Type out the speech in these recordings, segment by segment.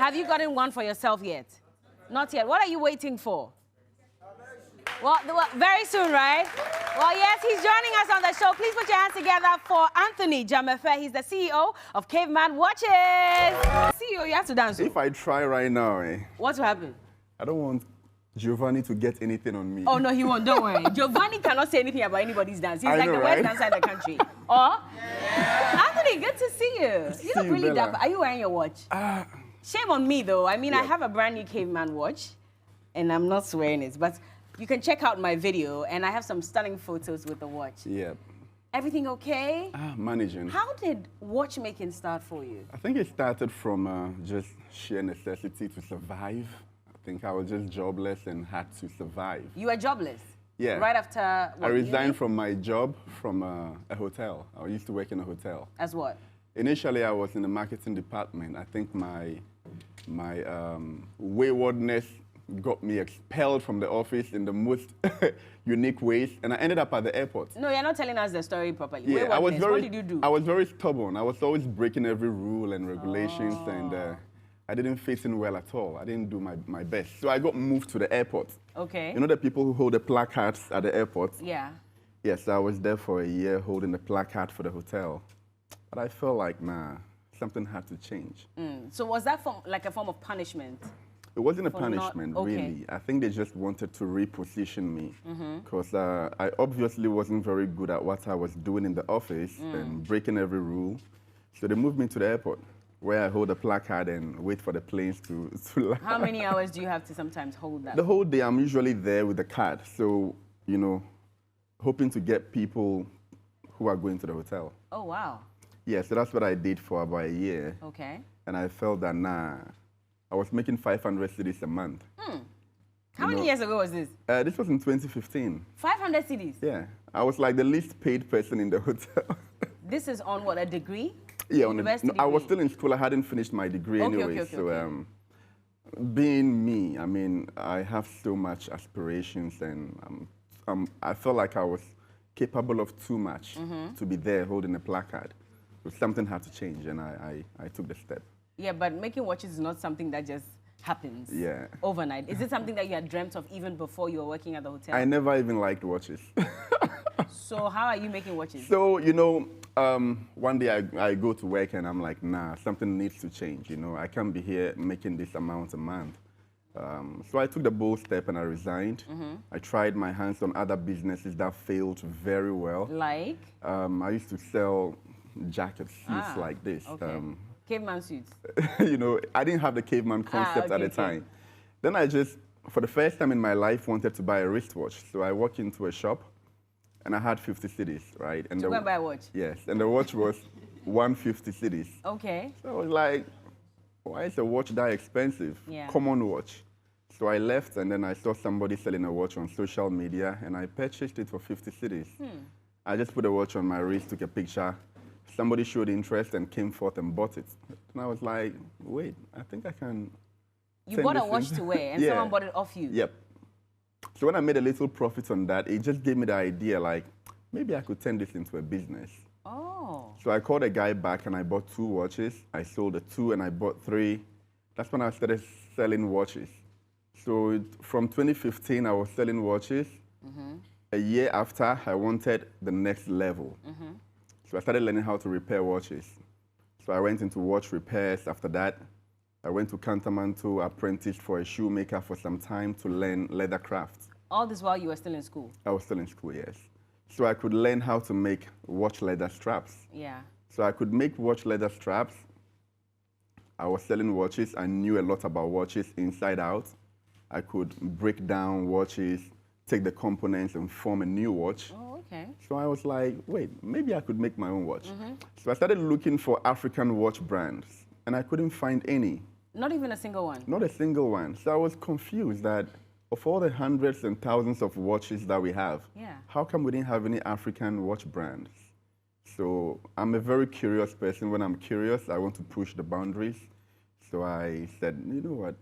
Have you gotten one for yourself yet? Not yet. What are you waiting for? Well, very soon, right? Well, yes, he's joining us on the show. Please put your hands together for Athony Dzamefe. He's the CEO of Caveman Watches. CEO, you have to dance. If I try right now, what will happen? I don't want Giovanni to get anything on me. Oh, no, he won't. Don't worry. Giovanni cannot say anything about anybody's dance. He's like the right? worst dancer in the country. Or? Yeah. Anthony, good to see you. You look really dapper. Are you wearing your watch? Shame on me, though. I mean, I have a brand new Caveman watch, and I'm not swearing it, but you can check out my video, and I have some stunning photos with the watch. Yeah. Everything okay? Managing. How did watchmaking start for you? I think it started from just sheer necessity to survive. I think I was just jobless and had to survive. You were jobless? Yeah. Right after what, I resigned from my job from a hotel. I used to work in a hotel. As what? Initially, I was in the marketing department. I think my waywardness got me expelled from the office in the most unique ways, and I ended up at the airport. No, you're not telling us the story properly. Yeah, what did you do? I was very stubborn. I was always breaking every rule and regulations, and I didn't fit in well at all. I didn't do my best. So I got moved to the airport. Okay. You know the people who hold the placards at the airport? Yeah. Yes, I was there for a year holding the placard for the hotel. But I felt like, nah, something had to change. So was that like a form of punishment? It wasn't a punishment, really. I think they just wanted to reposition me because I obviously wasn't very good at what I was doing in the office and breaking every rule. So they moved me to the airport where I hold a placard and wait for the planes to land. How many hours do you have to sometimes hold that? The whole day. I'm usually there with the card. So, you know, hoping to get people who are going to the hotel. Oh, wow. Yeah, so that's what I did for about a year. Okay. And I felt that, nah, I was making 500 cedis a month. How many years ago was this? This was in 2015. 500 cedis? Yeah. I was like the least paid person in the hotel. This is on what, a degree? Yeah, on degree? I was still in school. I hadn't finished my degree anyway. So being me, I mean, I have so much aspirations, and I felt like I was capable of too much to be there holding a placard. So something had to change, and I took the step. Yeah, but making watches is not something that just happens overnight. Is it something that you had dreamt of even before you were working at the hotel? I never even liked watches. So how are you making watches? So, you know, one day I go to work and I'm like, nah, something needs to change. You know, I can't be here making this amount a month. So I took the bold step and I resigned. I tried my hands on other businesses that failed very well. Like? I used to sell jackets, suits like this. Okay. Caveman suits? You know, I didn't have the caveman concept at the time. Then I just, for the first time in my life, wanted to buy a wristwatch. So I walked into a shop and I had 50 cedis, right? And to go and buy a watch? Yes, and the watch was 150 cedis. Okay. So I was like, why is a watch that expensive? Yeah. Common watch. So I left and then I saw somebody selling a watch on social media and I purchased it for 50 cedis. I just put a watch on my wrist, took a picture. Somebody showed interest and came forth and bought it. And I was like, wait, I think I can. You bought a watch to wear and someone bought it off you? Yep. So when I made a little profit on that, it just gave me the idea, like, maybe I could turn this into a business. Oh. So I called a guy back and I bought 2 watches. I sold the 2 and I bought 3. That's when I started selling watches. So from 2015, I was selling watches. A year after, I wanted the next level. So I started learning how to repair watches. So I went into watch repairs after that. I went to Cantamanto, apprenticed for a shoemaker for some time to learn leather crafts. All this while you were still in school? I was still in school, yes. So I could learn how to make watch leather straps. Yeah. So I could make watch leather straps. I was selling watches. I knew a lot about watches inside out. I could break down watches, take the components and form a new watch. Oh, okay. So I was like, wait, maybe I could make my own watch. So I started looking for African watch brands, and I couldn't find any. Not even a single one? Not a single one. So I was confused that of all the hundreds and thousands of watches that we have, how come we didn't have any African watch brands? So I'm a very curious person. When I'm curious, I want to push the boundaries. So I said, you know what,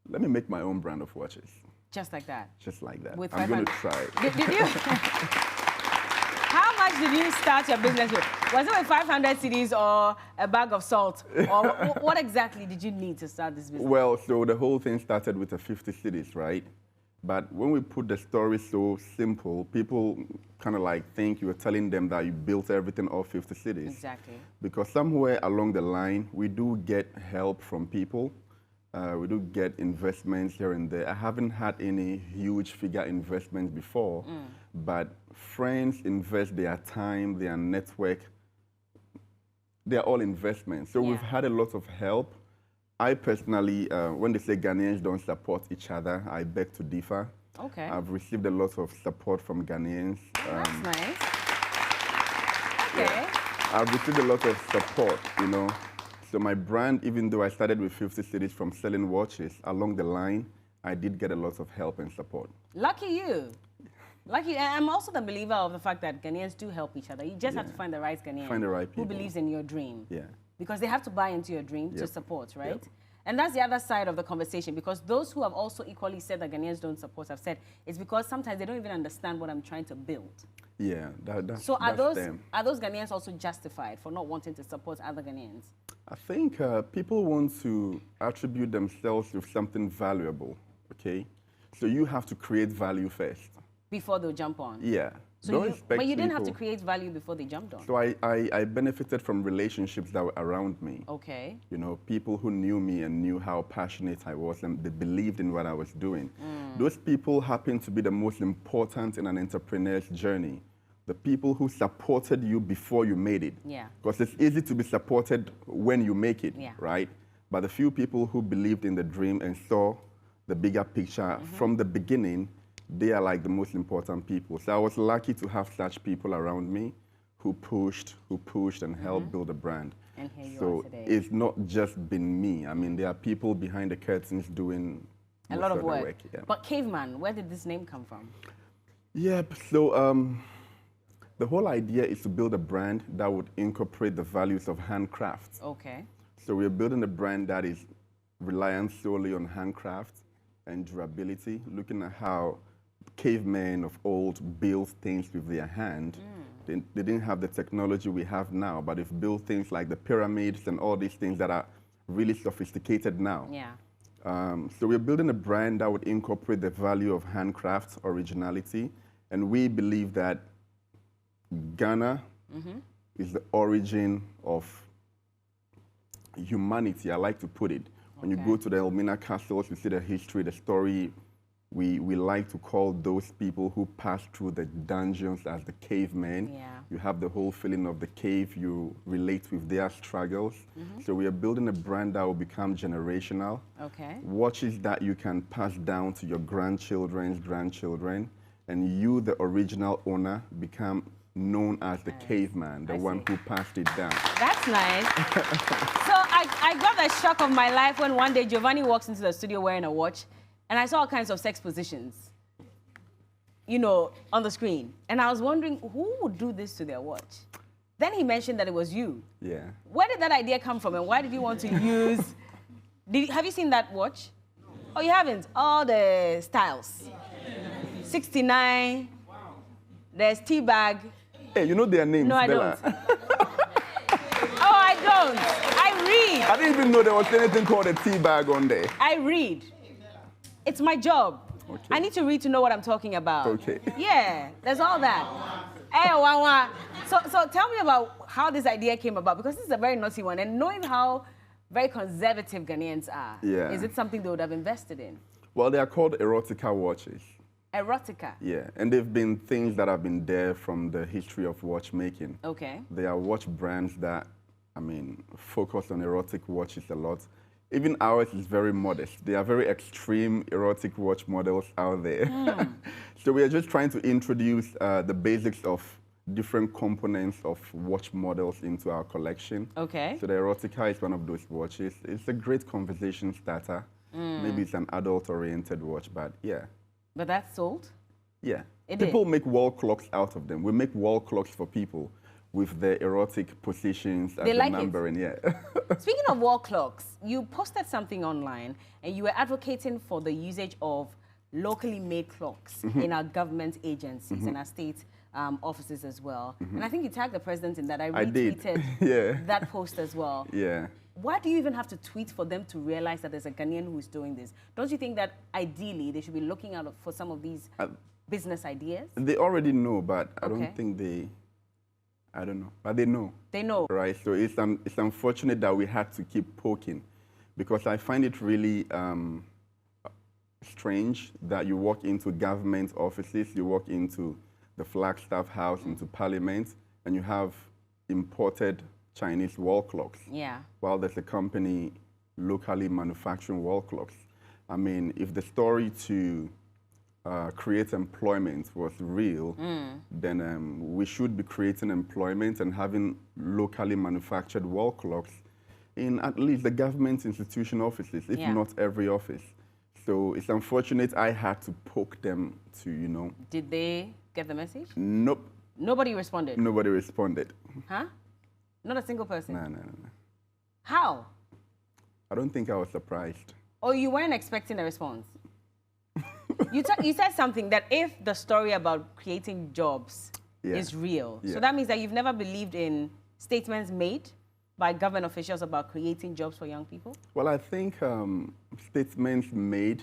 let me make my own brand of watches. Just like that? Just like that. I'm going to try it. Did you? How much did you start your business with? Was it with 500 cedis or a bag of salt? Or what exactly did you need to start this business? Well, so the whole thing started with a 50 cedis, right? But when we put the story so simple, people kind of like think you were telling them that you built everything off 50 cedis. Exactly. Because somewhere along the line, we do get help from people. We do get investments here and there. I haven't had any huge figure investments before, but friends invest their time, their network. They're all investments. So we've had a lot of help. I personally, when they say Ghanaians don't support each other, I beg to differ. Okay. I've received a lot of support from Ghanaians. That's nice. Okay. Yeah. I've received a lot of support, you know. So my brand, even though I started with 50 cedis from selling watches, along the line, I did get a lot of help and support. Lucky you. Lucky. And I'm also the believer of the fact that Ghanaians do help each other. You just have to find the right Ghanaian. Find the right people who believes in your dream. Yeah. Because they have to buy into your dream to support, right? Yep. And that's the other side of the conversation, because those who have also equally said that Ghanaians don't support have said it's because sometimes they don't even understand what I'm trying to build. Yeah, that's so are them. those Ghanaians also justified for not wanting to support other Ghanaians? I think people want to attribute themselves with something valuable, okay? So you have to create value first. Before they'll jump on? Yeah. So but you didn't have to create value before they jumped on. So I benefited from relationships that were around me. Okay. You know, people who knew me and knew how passionate I was and they believed in what I was doing. Those people happen to be the most important in an entrepreneur's journey. The people who supported you before you made it. Yeah. Because it's easy to be supported when you make it, yeah. right? But the few people who believed in the dream and saw the bigger picture from the beginning, they are like the most important people. So I was lucky to have such people around me who pushed and helped build a brand. And here you so are today. It's not just been me. I mean, there are people behind the curtains doing a lot of work. Yeah. But Caveman, where did this name come from? Yeah, so the whole idea is to build a brand that would incorporate the values of handcraft. Okay. So we're building a brand that is reliant solely on handcraft and durability, looking at how cavemen of old built things with their hand. They didn't have the technology we have now, but they've built things like the pyramids and all these things that are really sophisticated now. Yeah. So we're building a brand that would incorporate the value of handcraft, originality, and we believe that Ghana is the origin of humanity, I like to put it. When you go to the Elmina castles, you see the history, the story. We like to call those people who passed through the dungeons as the cavemen. Yeah. You have the whole feeling of the cave. You relate with their struggles. So we are building a brand that will become generational. Okay. Watches that you can pass down to your grandchildren's grandchildren. And you, the original owner, become known as the caveman, the one who passed it down. That's nice. So I got the shock of my life when one day Giovanni walks into the studio wearing a watch, and I saw all kinds of sex positions, you know, on the screen. And I was wondering, who would do this to their watch? Then he mentioned that it was you. Yeah. Where did that idea come from, and why did you want to use... have you seen that watch? Oh, you haven't? All the styles. 69. There's Teabag. Hey, you know their names, No, I Bella. don't. Oh, I don't. I read. I didn't even know there was anything called a Teabag on there. I read. It's my job. Okay. I need to read to know what I'm talking about. Okay. Yeah, there's all that. Hey, Wawa. So tell me about how this idea came about, because this is a very naughty one, and knowing how very conservative Ghanaians are, is it something they would have invested in? Well, they are called erotica watches. Erotica? Yeah, and they've been things that have been there from the history of watchmaking. Okay. They are watch brands that, I mean, focus on erotic watches a lot. Even ours is very modest. They are very extreme erotic watch models out there. So we are just trying to introduce the basics of different components of watch models into our collection. Okay. So the erotica is one of those watches. It's a great conversation starter. Maybe it's an adult-oriented watch, but yeah. But that's sold? Yeah. People make wall clocks out of them. We make wall clocks for people with the erotic positions and the numbering. Yeah. Speaking of wall clocks, you posted something online and you were advocating for the usage of locally made clocks in our government agencies and our state offices as well. And I think you tagged the president in that. I retweeted that post as well. Yeah. Why do you even have to tweet for them to realize that there's a Ghanaian who is doing this? Don't you think that ideally they should be looking out for some of these business ideas? They already know, but I don't think I don't know, but they know. They know. Right, so it's unfortunate that we had to keep poking, because I find it really strange that you walk into government offices, you walk into the Flagstaff House, into Parliament, and you have imported Chinese wall clocks. Yeah. While there's a company locally manufacturing wall clocks. I mean, if the story to create employment was real, then we should be creating employment and having locally manufactured wall clocks in at least the government institution offices, if not every office. So it's unfortunate I had to poke them to, you know. Did they get the message? Nope. Nobody responded? Nobody responded. Huh? Not a single person? No. How? I don't think I was surprised. Oh, you weren't expecting a response? You said something that if the story about creating jobs is real, so that means that you've never believed in statements made by government officials about creating jobs for young people? Well, I think statements made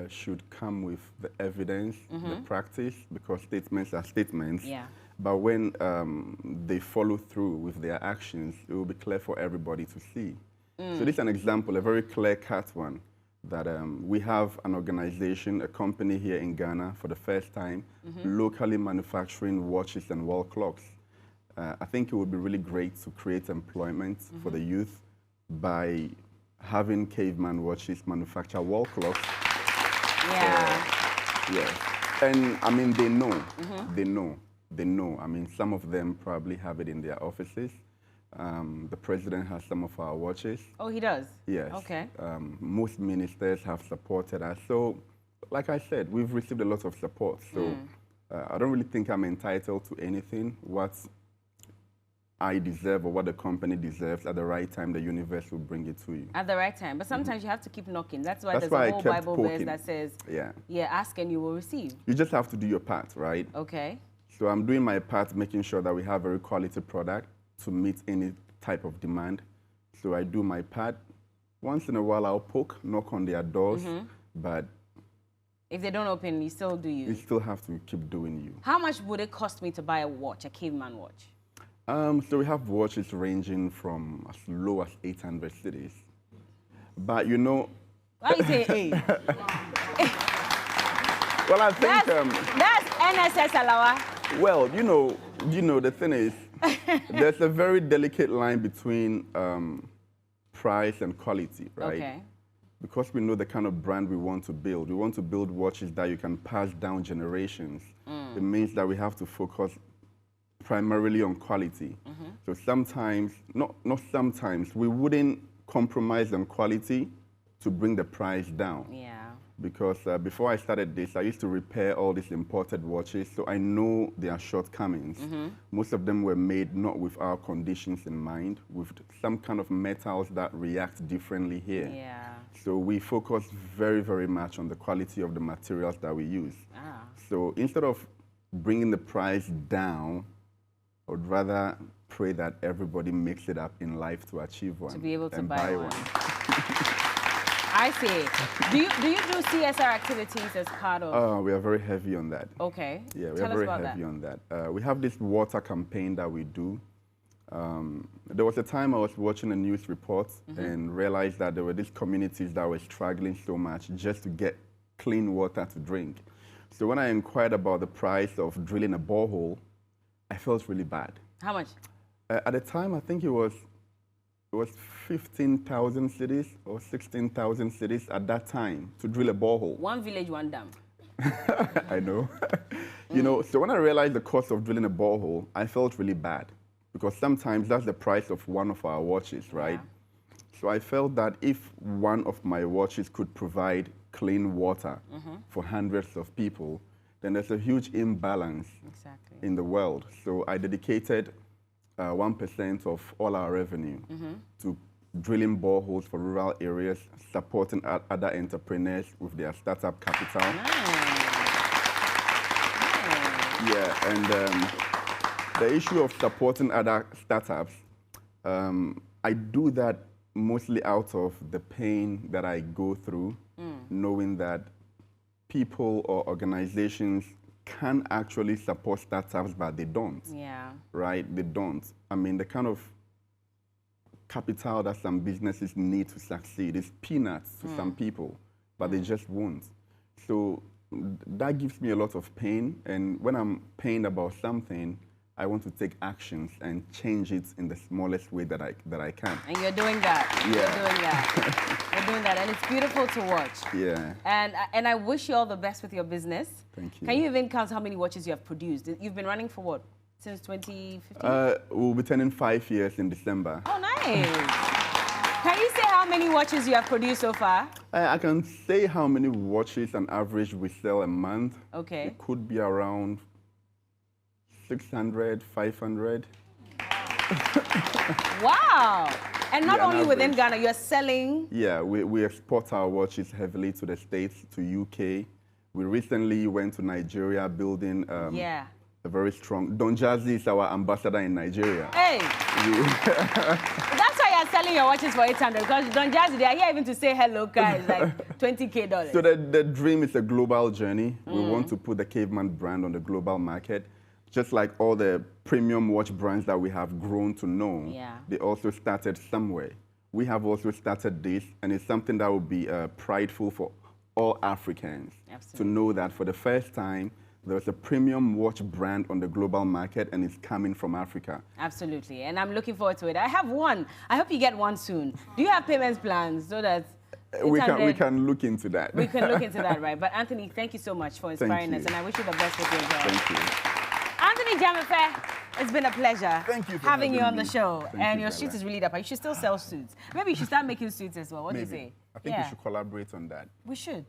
should come with the evidence, the practice, because statements are statements. Yeah. But when they follow through with their actions, it will be clear for everybody to see. So this is an example, a very clear-cut one, that we have an organization, a company here in Ghana for the first time, locally manufacturing watches and wall clocks. I think it would be really great to create employment for the youth by having Caveman watches manufacture wall clocks. Yeah. And I mean, they know. They know. I mean, some of them probably have it in their offices. The president has some of our watches. Oh, he does? Yes. Okay. Most ministers have supported us. So, like I said, we've received a lot of support. So, I don't really think I'm entitled to anything. What I deserve or what the company deserves, at the right time, the universe will bring it to you. At the right time. But sometimes you have to keep knocking. That's why there's a whole Bible verse that says, ask and you will receive. You just have to do your part, right? Okay. So I'm doing my part, making sure that we have a very quality product to meet any type of demand. So I do my part. Once in a while, I'll knock on their doors, but if they don't open, you still do you. You still have to keep doing you. How much would it cost me to buy a watch, a Caveman watch? So we have watches ranging from as low as 800 cedis. But you know... Why you say 8? Well, I think... That's NSS Alawa. Well, you know, the thing is, there's a very delicate line between price and quality, right? Okay. Because we know the kind of brand we want to build. We want to build watches that you can pass down generations. It means that we have to focus primarily on quality. So sometimes, not sometimes, we wouldn't compromise on quality to bring the price down. Yeah. Because before I started this, I used to repair all these imported watches, so I know their shortcomings. Most of them were made not with our conditions in mind, with some kind of metals that react differently here. Yeah. So we focus very, very much on the quality of the materials that we use. So instead of bringing the price down, I would rather pray that everybody makes it up in life to achieve one. To be able to buy one. I see. Do you do CSR activities as part of? We are very heavy on that. Okay. Yeah, we are very heavy on that. We have this water campaign that we do. There was a time I was watching a news report and realized that there were these communities that were struggling so much just to get clean water to drink. So when I inquired about the price of drilling a borehole, I felt really bad. How much? At the time, I think it was 15,000 cedis or 16,000 cedis at that time to drill a borehole. One village, one dam. I know. You know, so when I realized the cost of drilling a borehole, I felt really bad because sometimes that's the price of one of our watches, right? Yeah. So I felt that if one of my watches could provide clean water for hundreds of people, then there's a huge imbalance in the world. So I dedicated 1% of all our revenue to drilling boreholes for rural areas, supporting other entrepreneurs with their startup capital. Yeah, and the issue of supporting other startups, I do that mostly out of the pain that I go through, knowing that people or organizations can actually support startups, but they don't. Yeah. Right? They don't. I mean, the kind of capital that some businesses need to succeed is peanuts to some people, but they just won't. So that gives me a lot of pain, and when I'm pained about something, I want to take actions and change it in the smallest way that I can. And you're doing that. Yeah. You're doing that. You're doing that, and it's beautiful to watch. Yeah. And I wish you all the best with your business. Thank you. Can you even count how many watches you have produced? You've been running for what? Since 2015? We'll be turning 5 years in December. Oh, nice. Can you say how many watches you have produced so far? I can say how many watches on average we sell a month. Okay. It could be around 600, 500. Wow. And not only within Ghana, you're selling? Yeah, we export our watches heavily to the States, to UK. We recently went to Nigeria building a very strong... Don Jazzy is our ambassador in Nigeria. Hey! That's why you're selling your watches for 800, because Don Jazzy, they are here even to say hello, guys, like $20K. So the dream is a global journey. We want to put the Caveman brand on the global market. Just like all the premium watch brands that we have grown to know, they also started somewhere. We have also started this, and it's something that will be prideful for all Africans to know that for the first time, there's a premium watch brand on the global market, and it's coming from Africa. Absolutely, and I'm looking forward to it. I have one. I hope you get one soon. Do you have payments plans so that... We can look into that. We can look into that, right? But Anthony, thank you so much for inspiring us, and I wish you the best with your job. Thank you. Anthony Dzamefe, it's been a pleasure having you on the show. Thank you, your suit is really up. You should still sell suits. Maybe you should start making suits as well. What do you say? I think we should collaborate on that. We should.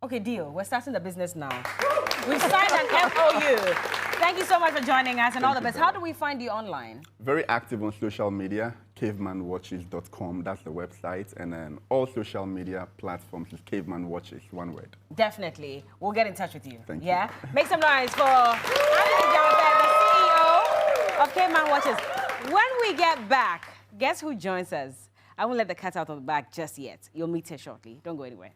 Okay, deal. We're starting the business now. We've signed an MOU. Thank you so much for joining us, and all the best. How do we find you online? Very active on social media, cavemanwatches.com. That's the website. And then all social media platforms is Caveman Watches, one word. Definitely. We'll get in touch with you. Thank you. Make some noise for Anthony Dzamefe, the CEO of Caveman Watches. When we get back, guess who joins us? I won't let the cat out of the bag just yet. You'll meet her shortly. Don't go anywhere.